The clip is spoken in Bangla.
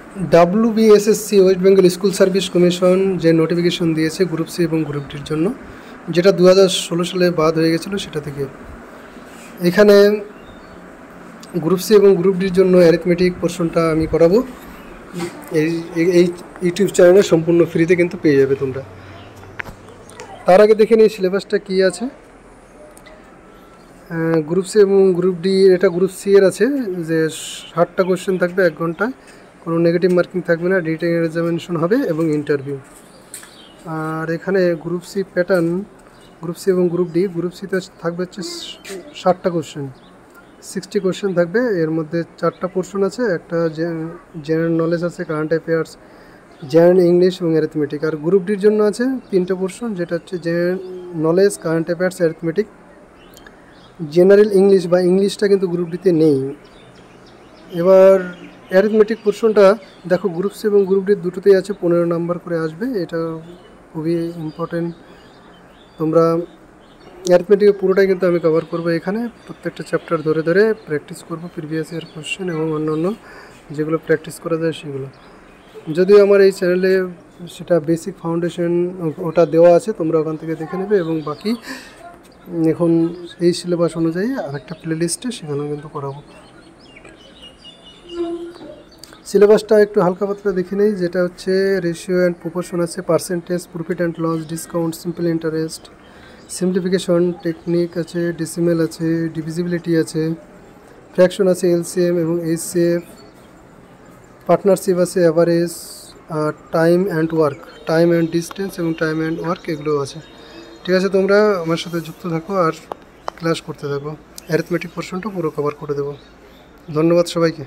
WBSSC West Bengal school service commission যে নোটিফিকেশন দিয়েছে গ্রুপ সি এবং গ্রুপ ডির জন্য, যেটা 2016 সালে বাদ হয়ে গেছিলো সেটা থেকে এখানে গ্রুপ সি এবং গ্রুপ ডির জন্য অ্যারিথমেটিক পোর্শনটা আমি করাবো। এই ইউটিউব চ্যানেলে সম্পূর্ণ ফ্রিতে কিন্তু পেয়ে যাবে তোমরা। তার আগে দেখে নিই সিলেবাসটা কী আছে। গ্রুপ সি এবং গ্রুপ ডি, এটা গ্রুপ সি এর আছে যে 60টা কোশ্চেন থাকবে 1 ঘন্টায়, কোনো নেগেটিভ মার্কিং থাকবে না, রিটেন এক্সামিনেশন হবে এবং ইন্টারভিউ। আর এখানে group C pattern, group C এবং গ্রুপ ডি, গ্রুপ সিতে থাকবে হচ্ছে 60টা কোশ্চেন, 60 কোশ্চেন থাকবে। এর মধ্যে 4টা পোর্শন আছে, একটা জেনারেল নলেজ আছে, কারেন্ট অ্যাফেয়ার্স, জেনারেল ইংলিশ এবং অ্যারিথমেটিক। আর গ্রুপ ডির জন্য আছে 3টে পোর্শন, যেটা হচ্ছে general knowledge, current affairs, arithmetic. General English বা ইংলিশটা কিন্তু গ্রুপ ডিতে নেই। এবার অ্যারিথমেটিক পোর্শনটা দেখো গ্রুপ সি এবং গ্রুপ ডি দুটোতেই আছে, 15 নাম্বার করে আসবে। এটা খুবই ইম্পর্টেন্ট। তোমরা অ্যারিথমেটিকের পুরোটাই কিন্তু আমি কভার করবো এখানে, প্রত্যেকটা চ্যাপ্টার ধরে ধরে প্র্যাকটিস করবো, প্রিভিয়াস ইয়ার কোশ্চেন এবং অন্যান্য যেগুলো প্র্যাকটিস করা যায় সেগুলো। যদিও আমার এই চ্যানেলে সেটা বেসিক ফাউন্ডেশন ওটা দেওয়া আছে, তোমরা ওখান থেকে দেখে নেবে। এবং বাকি এখন এই সিলেবাস অনুযায়ী আরেকটা প্লেলিস্টে সেখানেও কিন্তু করাবো। সিলেবাসটা একটু হালকা পাতলা দেখে নেই, যেটা হচ্ছে রেশিও অ্যান্ড প্রপোর্শন আছে, percentage, profit and loss, discount, simple interest, simplification technique আছে, ডেসিমেল আছে, ডিভিজিবিলিটি আছে, ফ্র্যাকশন আছে, এলসিএম এবং এইচসিএফ, পার্টনারশিপ আছে, অ্যাভারেজ, আর time and work, time and distance এবং টাইম অ্যান্ড ওয়ার্ক, এগুলোও আছে। ঠিক আছে, তোমরা আমার সাথে যুক্ত থাকো আর ক্লাস করতে থাকো। অ্যারিথমেটিক পোর্শনটা পুরো কভার করে দেবো। ধন্যবাদ সবাইকে।